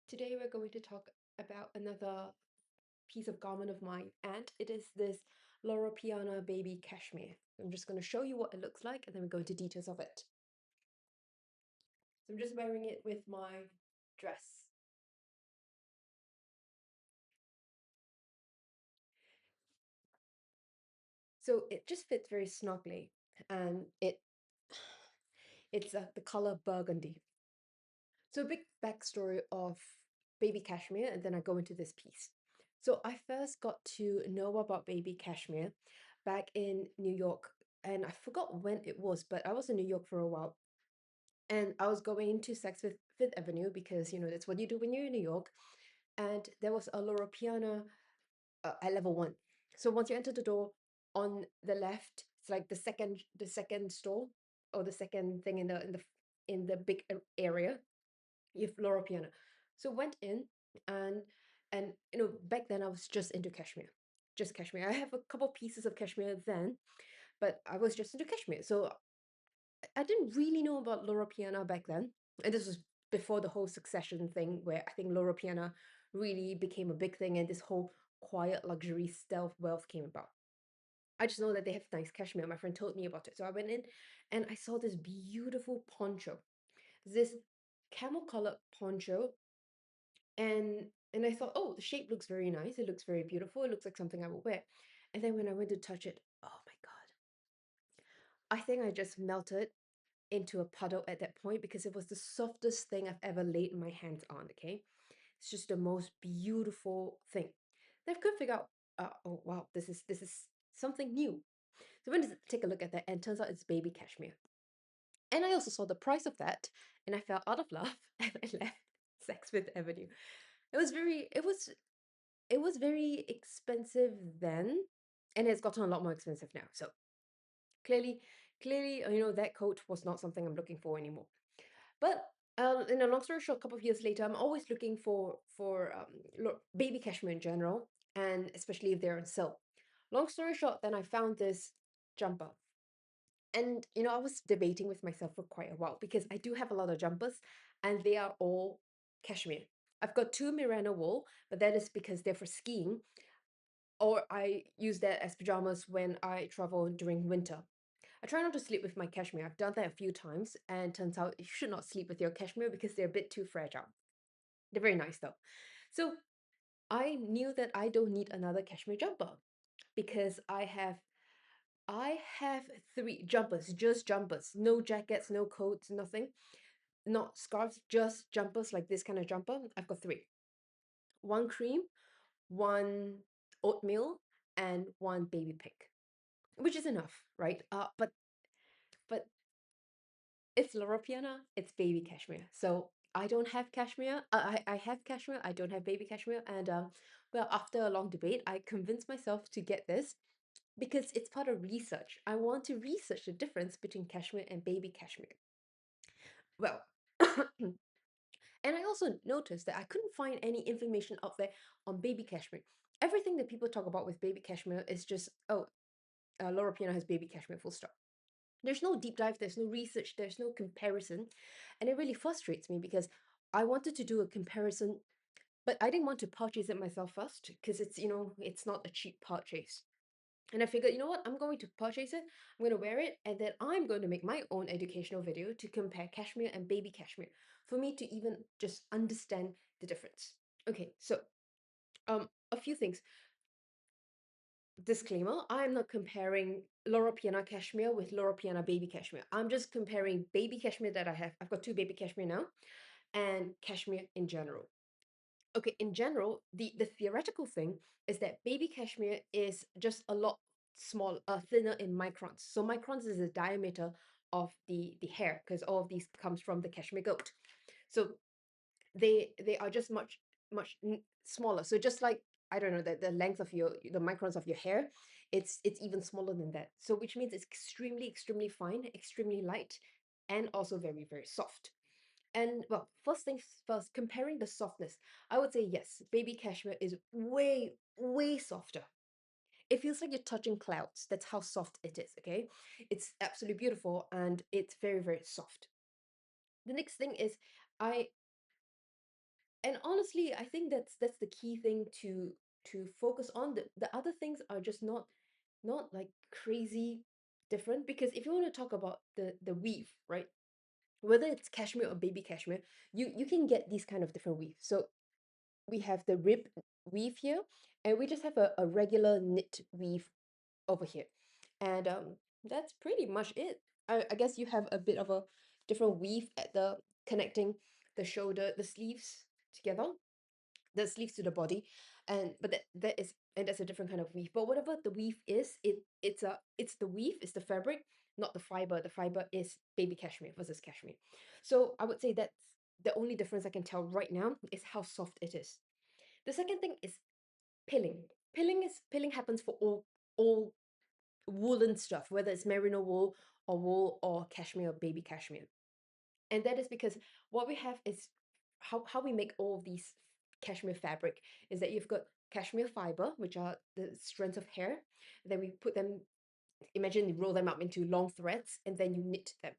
Today we're going to talk about another piece of garment of mine, and it is this Loro Piana baby cashmere. I'm just going to show you what it looks like, and then we go into details of it. So I'm just wearing it with my dress. So it just fits very snugly, and it's the color burgundy. So a big backstory of baby cashmere, and then I go into this piece. So I first got to know about baby cashmere back in New York, and I forgot when it was, but I was in New York for a while, and I was going to Saks Fifth Avenue because that's what you do when you're in New York. And there was a Loro Piana at level one. So once you enter the door, on the left, it's like the second store or the second thing in the big area. You have Loro Piana. So went in, and back then I was just into cashmere, just cashmere. I have a couple pieces of cashmere then, but I was just into cashmere. So I didn't really know about Loro Piana back then, and this was before the whole succession thing, where I think Loro Piana really became a big thing, and this whole quiet luxury stealth wealth came about. I just know that they have nice cashmere. My friend told me about it, so I went in, and I saw this beautiful poncho, this camel colored poncho, and I thought, oh, the shape looks very nice. It looks very beautiful. It looks like something I will wear. And then when I went to touch it, oh my God, I think I just melted into a puddle at that point because it was the softest thing I've ever laid my hands on. Okay, it's just the most beautiful thing. Then I couldn't figure out. Oh wow, this is something new. So I went to take a look at that, and turns out it's baby cashmere. And I also saw the price of that, and I fell out of love, and I left Saks Fifth Avenue. It was very expensive then, and it's gotten a lot more expensive now. So clearly, clearly, that coat was not something I'm looking for anymore. But in a long story short, a couple of years later, I'm always looking for baby cashmere in general, and especially if they're on sale. Long story short, then I found this jumper, and I was debating with myself for quite a while because I do have a lot of jumpers, and they are all cashmere. I've got two merino wool, but that is because they're for skiing, or I use that as pajamas when I travel during winter. I try not to sleep with my cashmere. I've done that a few times, and turns out you should not sleep with your cashmere because they're a bit too fragile. They're very nice though. So I knew that I don't need another cashmere jumper because I have three jumpers, just jumpers, no jackets, no coats, nothing, not scarves, just jumpers like this kind of jumper. I've got three. One cream, one oatmeal, and one baby pink, which is enough, right? But it's Loro Piana, it's baby cashmere. So I don't have cashmere. I have cashmere. I don't have baby cashmere. And well, after a long debate, I convinced myself to get this because it's part of research. I want to research the difference between cashmere and baby cashmere. Well, and I also noticed that I couldn't find any information out there on baby cashmere. Everything that people talk about with baby cashmere is just, oh, Laura Piano has baby cashmere, full stop. There's no deep dive, there's no research, there's no comparison. And it really frustrates me because I wanted to do a comparison, but I didn't want to purchase it myself first because it's not a cheap purchase. And I figured, you know what, I'm going to purchase it, I'm going to wear it, and then I'm going to make my own educational video to compare cashmere and baby cashmere for me to even just understand the difference. Okay, so a few things. Disclaimer, I'm not comparing Loro Piana cashmere with Loro Piana baby cashmere. I'm just comparing baby cashmere that I have. I've got two baby cashmere now, and cashmere in general. Okay, in general, the theoretical thing is that baby cashmere is just a lot thinner in microns. So microns is the diameter of the hair, because all of these comes from the cashmere goat. So they are just much smaller. So just like, I don't know, the length of the microns of your hair, it's even smaller than that. So which means it's extremely fine, extremely light, and also very very soft. And well, first things first, comparing the softness, I would say yes, baby cashmere is way softer. It feels like you're touching clouds. That's how soft it is. Okay, it's absolutely beautiful, and it's very very soft. The next thing is, I And honestly, I think that's the key thing to focus on. The other things are just not like crazy different, because if you want to talk about the weave, right? Whether it's cashmere or baby cashmere, you can get these kind of different weaves. So we have the rib weave here, and we just have a regular knit weave over here. And that's pretty much it. I guess you have a bit of a different weave at the connecting the shoulder, the sleeves together, the sleeves to the body, and but that is, and that's a different kind of weave. But whatever the weave is, it's the weave, it's the fabric, not the fiber. The fiber is baby cashmere versus cashmere. So I would say that's the only difference I can tell right now, is how soft it is. The second thing is pilling. Pilling happens for all woolen stuff, whether it's merino wool or cashmere or baby cashmere. And that is because what we have is, how we make all of these cashmere fabric is that you've got cashmere fiber, which are the strands of hair. Then we put them, imagine you roll them up into long threads, and then you knit them.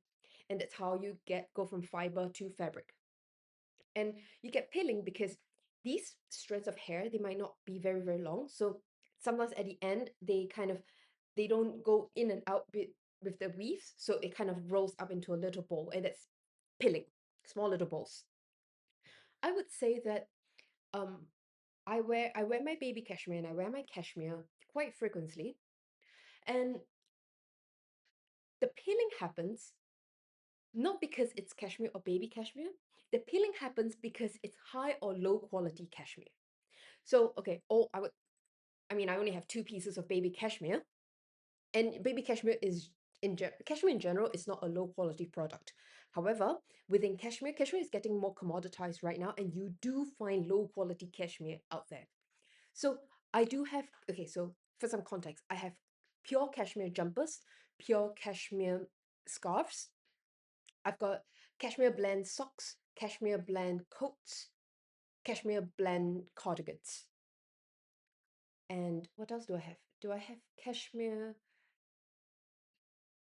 And that's how you go from fiber to fabric. And you get pilling because these strands of hair, they might not be very, very long. So sometimes at the end, they don't go in and out with the weaves. So it kind of rolls up into a little ball, and that's pilling, small little balls. I would say that um I wear my baby cashmere and I wear my cashmere quite frequently. And the peeling happens not because it's cashmere or baby cashmere. The peeling happens because it's high or low quality cashmere. So okay, I mean I only have two pieces of baby cashmere, and baby cashmere is cashmere in general is not a low quality product. However, within cashmere, cashmere is getting more commoditized right now, and you do find low quality cashmere out there. So I do have, okay, so for some context, I have pure cashmere jumpers, pure cashmere scarves. I've got cashmere blend socks, cashmere blend coats, cashmere blend cardigans. And what else do I have? Do I have cashmere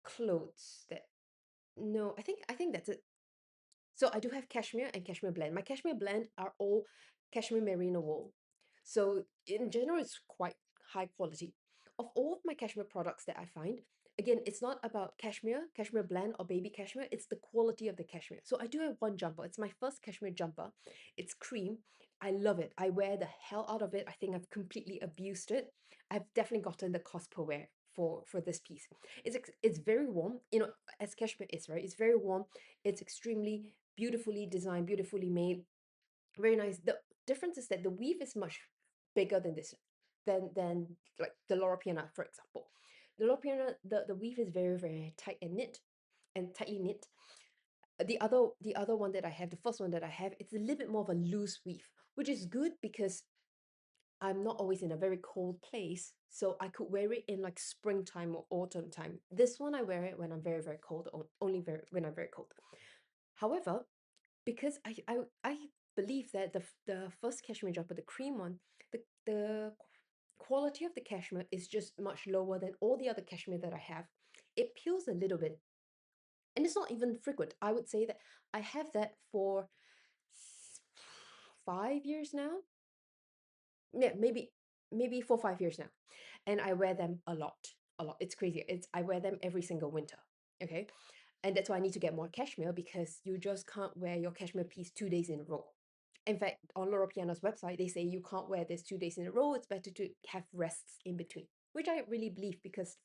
clothes that, no, I think that's it. So I do have cashmere and cashmere blend. My cashmere blend are all cashmere merino wool. So in general, it's quite high quality. Of all of my cashmere products that I find, again, it's not about cashmere, cashmere blend, or baby cashmere. It's the quality of the cashmere. So I do have one jumper. It's my first cashmere jumper. It's cream. I love it. I wear the hell out of it. I think I've completely abused it. I've definitely gotten the cost per wear for this piece. It's very warm, as cashmere is, right? It's very warm. It's extremely beautifully designed, beautifully made, very nice. The difference is that the weave is much bigger than this, than like the Loro Piana, for example. The Loro Piana, the weave is very, very tight and knit, and tightly knit. The other one that I have, the first one that I have, it's a little bit more of a loose weave, which is good because I'm not always in a very cold place, so I could wear it in like springtime or autumn time. This one I wear it when I'm very, very cold, only very when I'm very cold. However, because I believe that the first cashmere jumper, the cream one, the quality of the cashmere is just much lower than all the other cashmere that I have. It peels a little bit, and it's not even frequent. I would say that I have that for 5 years now. Yeah, maybe 4 5 years now, and I wear them a lot, a lot. It's crazy. I wear them every single winter. Okay, and that's why I need to get more cashmere, because you just can't wear your cashmere piece 2 days in a row. In fact, on Loro Piana's website, they say you can't wear this 2 days in a row. It's better to have rests in between, which I really believe, because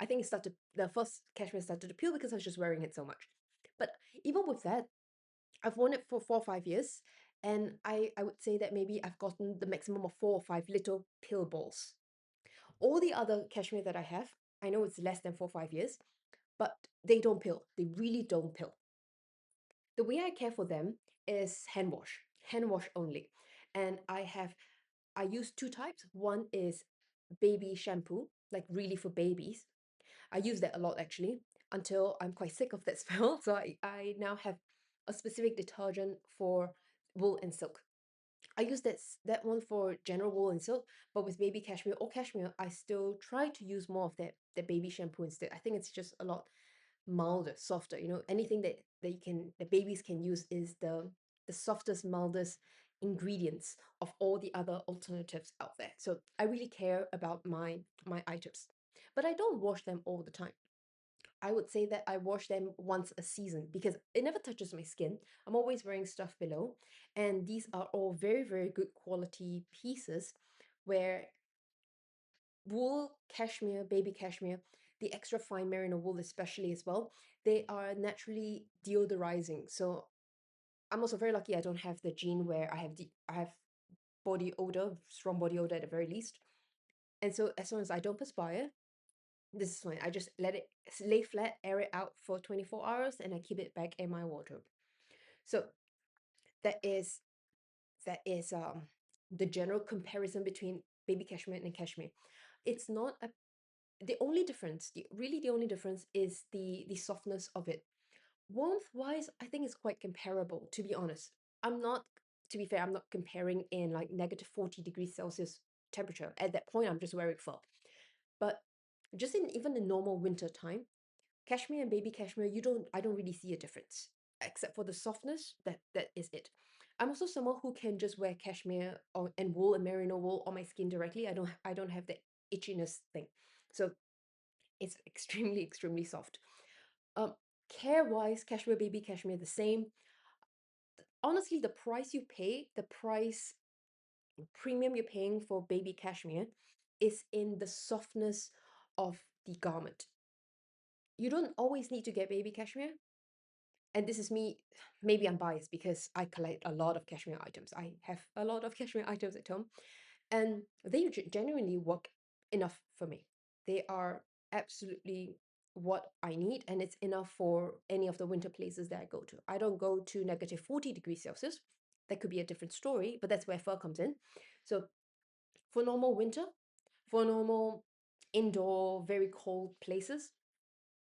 I think the first cashmere started to peel because I was just wearing it so much. But even with that, I've worn it for 4 or 5 years, and I would say that maybe I've gotten the maximum of 4 or 5 little pill balls. All the other cashmere that I have, I know it's less than 4 or 5 years, but they don't pill. They really don't pill. The way I care for them is hand wash only. And I use two types. One is baby shampoo, like really for babies. I use that a lot actually, until I'm quite sick of that smell. So I now have a specific detergent for wool and silk. I use that one for general wool and silk, but with baby cashmere or cashmere, I still try to use more of the baby shampoo instead. I think it's just a lot milder, softer. Anything that babies can use is the softest, mildest ingredients of all the other alternatives out there. So I really care about my items. But I don't wash them all the time. I would say that I wash them once a season because it never touches my skin. I'm always wearing stuff below, and these are all very, very good quality pieces where wool, cashmere, baby cashmere, the extra fine merino wool especially as well, they are naturally deodorizing. So I'm also very lucky I don't have the gene where I have body odor, strong body odor at the very least. And so as long as I don't perspire, this is fine. I just let it lay flat, air it out for 24 hours, and I keep it back in my wardrobe. So that is that is the general comparison between baby cashmere and cashmere. It's not a the only difference, the only difference is the softness of it. Warmth wise, I think it's quite comparable, to be honest. I'm not, to be fair, I'm not comparing in like negative 40 degrees Celsius temperature. At that point, I'm just wearing fur. But just in even the normal winter time, cashmere and baby cashmere, I don't really see a difference. Except for the softness, that is it. I'm also someone who can just wear cashmere and wool and merino wool on my skin directly. I don't have the itchiness thing. So it's extremely, extremely soft. Um, Care wise, cashmere, baby cashmere, the same. Honestly, the price you pay, the price premium you're paying for baby cashmere is in the softness of the garment. You don't always need to get baby cashmere. And this is me, maybe I'm biased because I collect a lot of cashmere items. I have a lot of cashmere items at home, and they genuinely work enough for me. They are absolutely what I need, and it's enough for any of the winter places that I go to. I don't go to negative 40 degrees Celsius. That could be a different story, but that's where fur comes in. So for normal winter, for normal indoor, very cold places,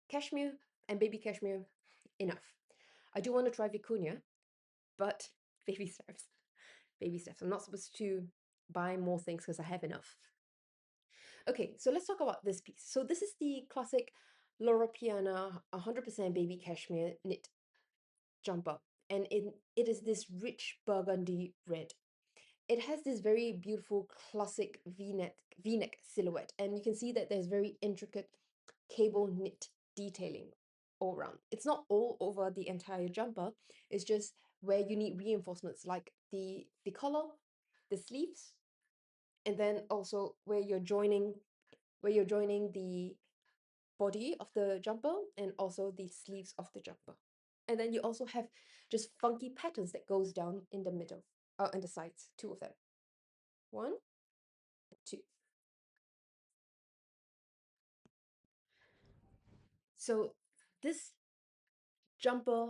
cashmere and baby cashmere, enough. I do want to try vicuña, but baby steps, baby steps. I'm not supposed to buy more things because I have enough. Okay, so let's talk about this piece. So this is the classic Loro Piana 100% baby cashmere knit jumper, and it is this rich burgundy red. It has this very beautiful classic V-neck silhouette, and you can see that there's very intricate cable knit detailing all around. It's not all over the entire jumper, it's just where you need reinforcements like the collar, the sleeves, and then also where you're joining the body of the jumper and also the sleeves of the jumper. And then you also have just funky patterns that goes down in the middle, and the sides, two of them. One, two. So this jumper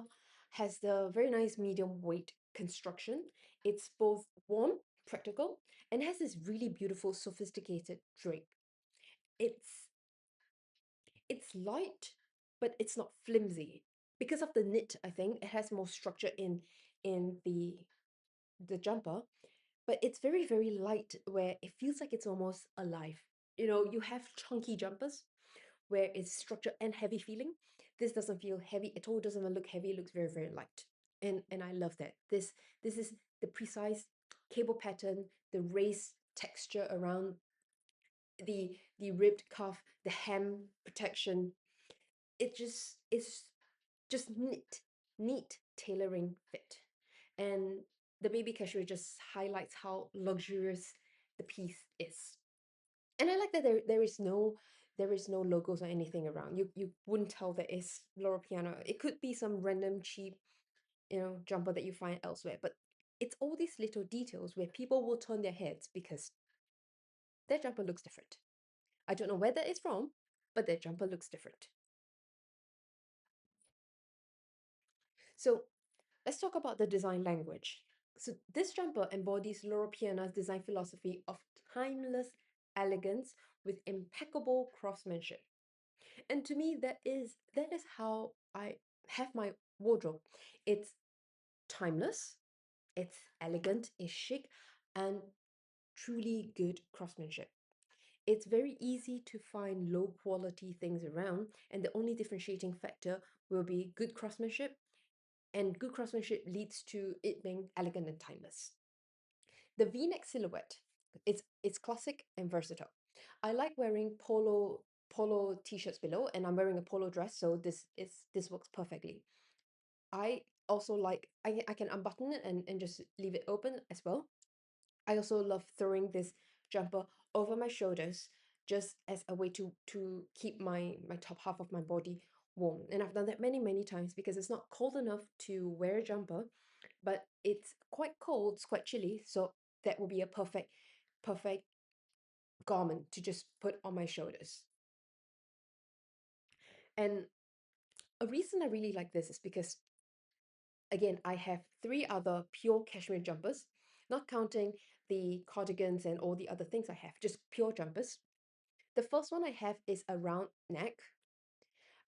has the very nice medium weight construction. It's both warm, practical, and has this really beautiful sophisticated drape. It's it's light, but it's not flimsy. Because of the knit, I think it has more structure in the jumper, but it's very, very light where it feels like it's almost alive. You know, you have chunky jumpers where it's structure and heavy feeling. This doesn't feel heavy at all. It doesn't even look heavy. It looks very, very light. And I love that. This is the precise cable pattern, the raised texture around the ribbed cuff, the hem protection. It just is just neat tailoring fit. And the baby cashmere just highlights how luxurious the piece is. And I like that there is no logos or anything around. You wouldn't tell that it's Loro Piana. It could be some random cheap, jumper that you find elsewhere. But it's all these little details where people will turn their heads because their jumper looks different. I don't know where that is from, but their jumper looks different. So let's talk about the design language. So this jumper embodies Loro Piana's design philosophy of timeless elegance with impeccable craftsmanship. And to me, that is how I have my wardrobe. It's timeless, it's elegant, it's chic, and truly good craftsmanship. It's very easy to find low quality things around, and the only differentiating factor will be good craftsmanship, and good craftsmanship leads to it being elegant and timeless. The V-neck silhouette, it's classic and versatile. I like wearing polo t-shirts below, and I'm wearing a polo dress, so this works perfectly. I also like I can unbutton it and just leave it open as well. I also love throwing this jumper over my shoulders just as a way to keep my top half of my body warm. And I've done that many times because it's not cold enough to wear a jumper, but it's quite cold, it's quite chilly, so that will be a perfect garment to just put on my shoulders. And a reason I really like this is because, again, I have three other pure cashmere jumpers, not counting the cardigans and all the other things I have, just pure jumpers. The first one I have is a round neck.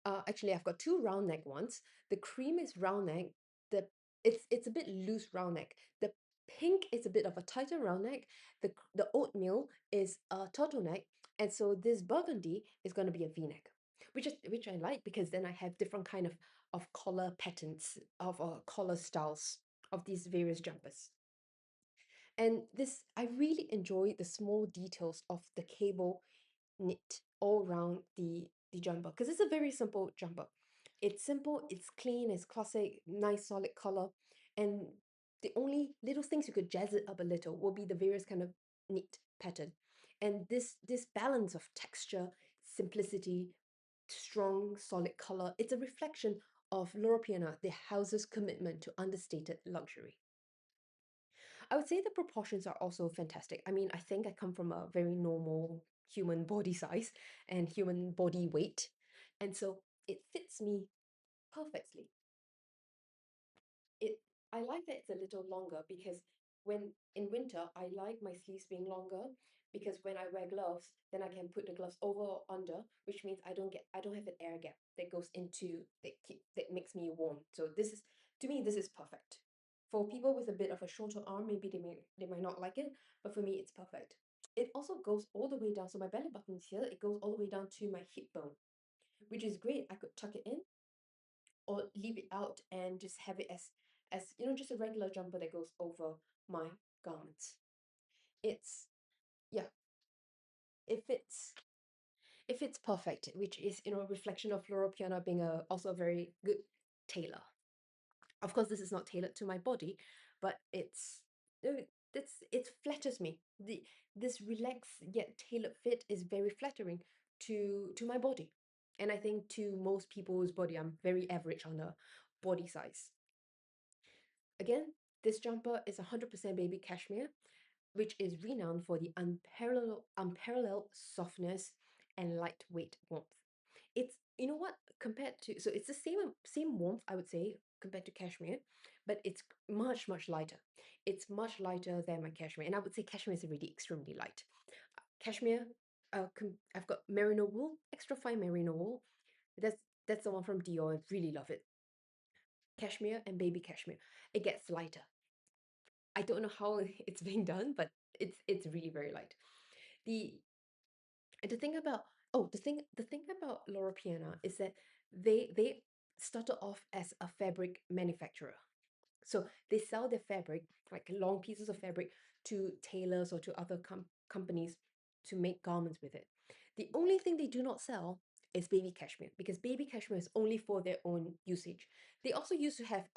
Actually, I've got two round neck ones. The cream is round neck. The it's a bit loose round neck. The pink is a bit of a tighter round neck. The oatmeal is a turtleneck, and so this burgundy is going to be a V-neck, which I like because then I have different kind of collar patterns of collar styles of these various jumpers. And this I really enjoy the small details of the cable knit all around the jumper because it's a very simple jumper. It's simple, it's clean, it's classic, nice solid color, and the only little things you could jazz it up a little will be the various kind of knit pattern. And this balance of texture, simplicity, strong, solid color, it's a reflection of Loro Piana, the house's commitment to understated luxury. I would say the proportions are also fantastic. I mean, I think I come from a very normal human body size and human body weight, and so it fits me perfectly. It I like that it's a little longer because when in winter I like my sleeves being longer because when I wear gloves, then I can put the gloves over or under, which means I don't have an air gap that goes into that makes me warm. So this is to me this is perfect. For people with a bit of a shorter arm, maybe they might not like it, but for me it's perfect. It also goes all the way down. So my belly button is here. It goes all the way down to my hip bone, which is great. I could tuck it in or leave it out and just have it as just a regular jumper that goes over my garments. It's yeah, it fits it fits perfect, which is a reflection of Loro Piana being a also a very good tailor. Of course, this is not tailored to my body, but it flatters me. This relaxed yet tailored fit is very flattering to my body, and I think to most people's body, I'm very average on the body size. Again, this jumper is 100% baby cashmere, which is renowned for the unparalleled softness and lightweight warmth. It's what compared to so it's the same warmth I would say compared to cashmere, but it's much lighter. It's much lighter than my cashmere, and I would say cashmere is already extremely light. Cashmere, I've got merino wool, extra fine merino wool. That's that's the one from Dior. I really love it. Cashmere and baby cashmere. It gets lighter. I don't know how it's being done, but it's really very light. The the thing about the thing about Loro Piana is that they started off as a fabric manufacturer. So they sell their fabric, like long pieces of fabric, to tailors or to other companies to make garments with it. The only thing they do not sell is baby cashmere because baby cashmere is only for their own usage. They also used to have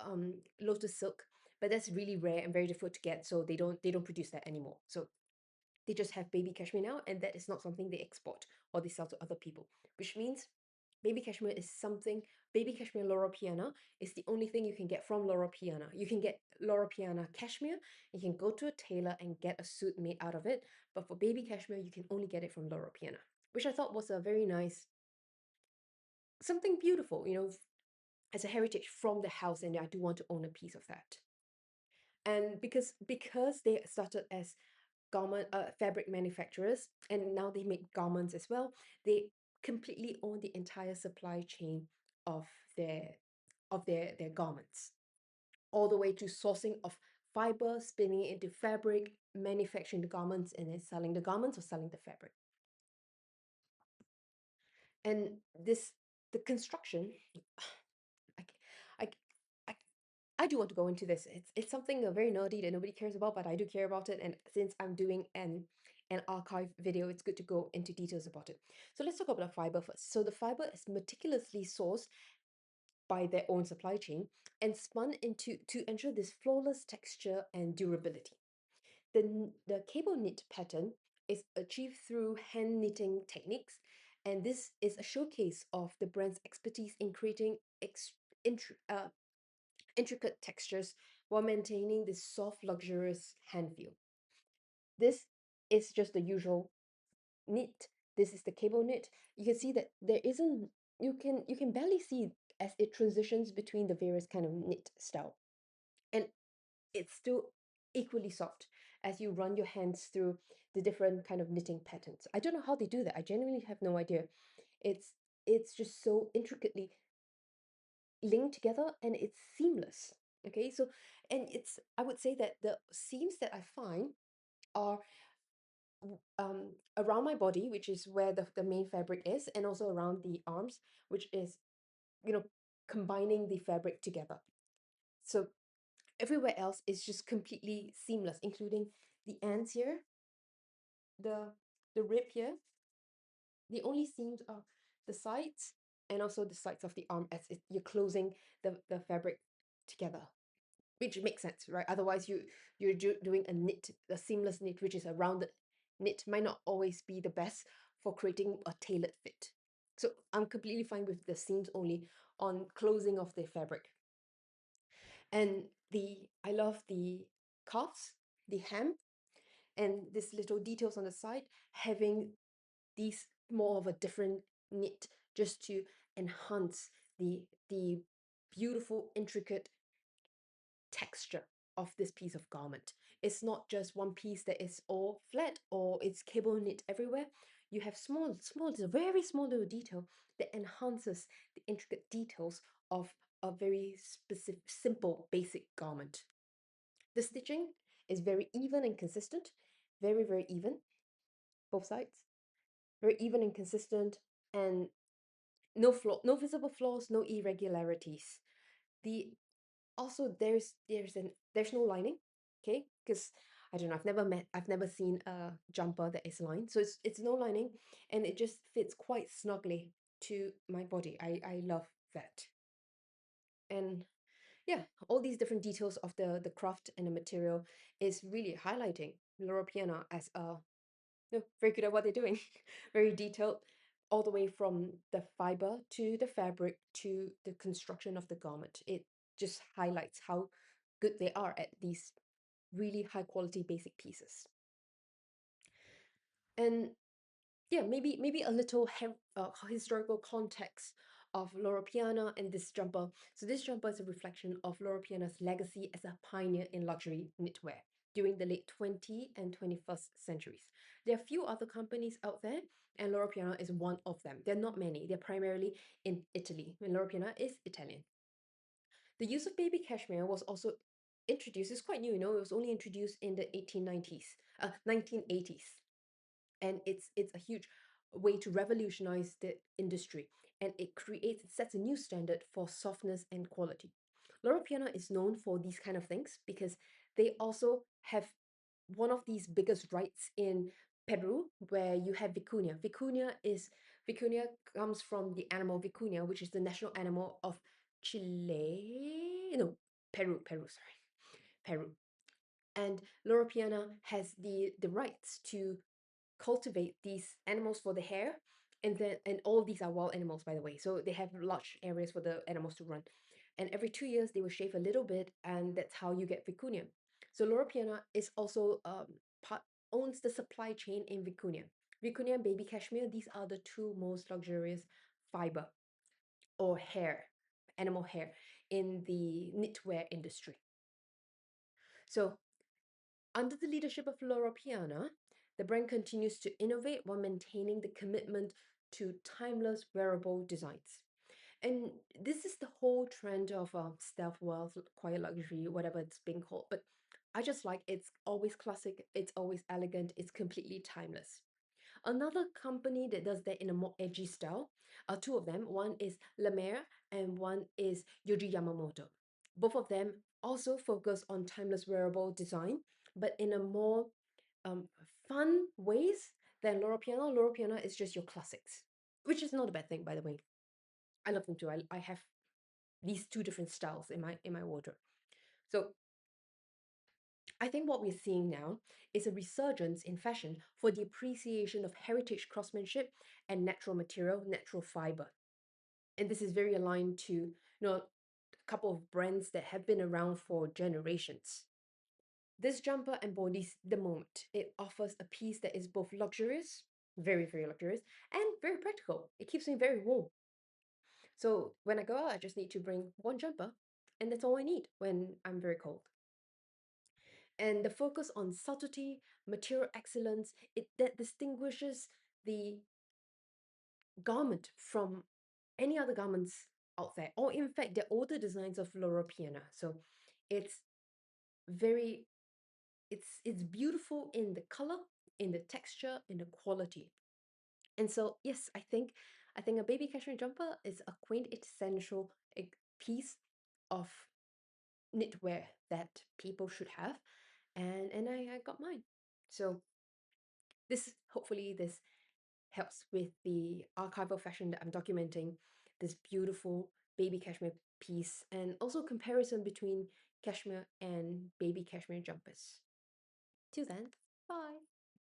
lotus silk, but that's really rare and very difficult to get, so they don't produce that anymore. So they just have baby cashmere now, and that is not something they export or they sell to other people, which means baby cashmere is something. Baby cashmere Loro Piana is the only thing you can get from Loro Piana. You can get Loro Piana cashmere, you can go to a tailor and get a suit made out of it, but for baby cashmere, you can only get it from Loro Piana, which I thought was a very nice, something beautiful, as a heritage from the house, and I do want to own a piece of that. And because they started as garment fabric manufacturers and now they make garments as well, they completely own the entire supply chain of their their garments, all the way to sourcing of fiber, spinning it into fabric, manufacturing the garments, and then selling the garments or selling the fabric. And this the construction, I, I, I, I do want to go into this. It's something very nerdy that nobody cares about, but I do care about it. And since I'm doing an archive video, it's good to go into details about it. So let's talk about the fiber first. So the fiber is meticulously sourced by their own supply chain and spun into to ensure this flawless texture and durability. The cable knit pattern is achieved through hand knitting techniques, and this is a showcase of the brand's expertise in creating intri- uh, intricate textures while maintaining this soft, luxurious hand feel. This is just the usual knit. This is the cable knit. You can see that there isn't you can barely see as it transitions between the various kind of knit style. And it's still equally soft as you run your hands through the different kind of knitting patterns. I don't know how they do that. I genuinely have no idea. It's it's just so intricately linked together and it's seamless. Okay, so and it's I would say that the seams that I find are around my body, which is where the main fabric is, and also around the arms, which is, you know, combining the fabric together. So everywhere else is just completely seamless, including the ends here, the rib here. The only seams are the sides and also the sides of the arm as you're closing the fabric together, which makes sense, right? Otherwise, doing a knit, a seamless knit, which is a rounded knit, might not always be the best for creating a tailored fit. So I'm completely fine with the seams only on closing of the fabric. And I love the cuffs, the hem, and this little details on the side, having these more of a different knit just to enhance the beautiful, intricate texture of this piece of garment. It's not just one piece that is all flat or it's cable knit everywhere. You have very small little detail that enhances the intricate details of a very specific, simple, basic garment. The stitching is very even and consistent, very, very even, both sides, very even and consistent, and no visible flaws, no irregularities. The Also, there's no lining, okay? Because I don't know, I've never seen a jumper that is lined, so it's no lining, and it just fits quite snugly to my body. I love that. And yeah, all these different details of the craft and the material is really highlighting Loro Piana as a very good at what they're doing. Very detailed, all the way from the fiber to the fabric to the construction of the garment. It just highlights how good they are at these really high quality basic pieces. And yeah, maybe a little historical context of Loro Piana and this jumper. So this jumper is a reflection of Loro Piana's legacy as a pioneer in luxury knitwear during the late 20th and 21st centuries. There are few other companies out there, and Loro Piana is one of them. There are not many. They're primarily in Italy, and Loro Piana is Italian. The use of baby cashmere was also introduced. It's quite new, you know. It was only introduced in the 1980s, and it's a huge way to revolutionize the industry, and it sets a new standard for softness and quality. Loro Piana is known for these kind of things because they also have one of these biggest rights in Peru, where you have vicuña. Vicuña comes from the animal vicuña, which is the national animal of Chile. No, Peru, sorry, Peru. And Loro Piana has the rights to cultivate these animals for the hair, and all these are wild animals, by the way, so they have large areas for the animals to run, and every 2 years they will shave a little bit, and that's how you get vicuña. So Loro Piana is also part owns the supply chain in vicuña and baby cashmere. These are the two most luxurious fiber or hair, animal hair, in the knitwear industry. So under the leadership of Loro Piana, the brand continues to innovate while maintaining the commitment to timeless wearable designs. And this is the whole trend of stealth wealth, quiet luxury, whatever it's being called. But I just like it's always classic, it's always elegant, it's completely timeless. Another company that does that in a more edgy style are two of them. One is La Mer and one is Yoji Yamamoto. Both of them also focus on timeless wearable design, but in a more um, fun ways than Loro Piana. Loro Piana is just your classics, which is not a bad thing, by the way. I love them too. I have these two different styles in my wardrobe. So I think what we're seeing now is a resurgence in fashion for the appreciation of heritage craftsmanship and natural material, natural fiber. And this is very aligned to, a couple of brands that have been around for generations. This jumper embodies the moment. It offers a piece that is both luxurious, very, very luxurious, and very practical. It keeps me very warm. So when I go out, I just need to bring one jumper, and that's all I need when I'm very cold. And the focus on subtlety, material excellence, it that distinguishes the garment from any other garments out there, or in fact, the older designs of Loro Piana. So it's very, it's beautiful in the color, in the texture, in the quality. And so, yes, I think a baby cashmere jumper is a quintessential piece of knitwear that people should have, and I got mine. So this helps with the archival fashion that I'm documenting, this beautiful baby cashmere piece, and also comparison between cashmere and baby cashmere jumpers. Till then, bye.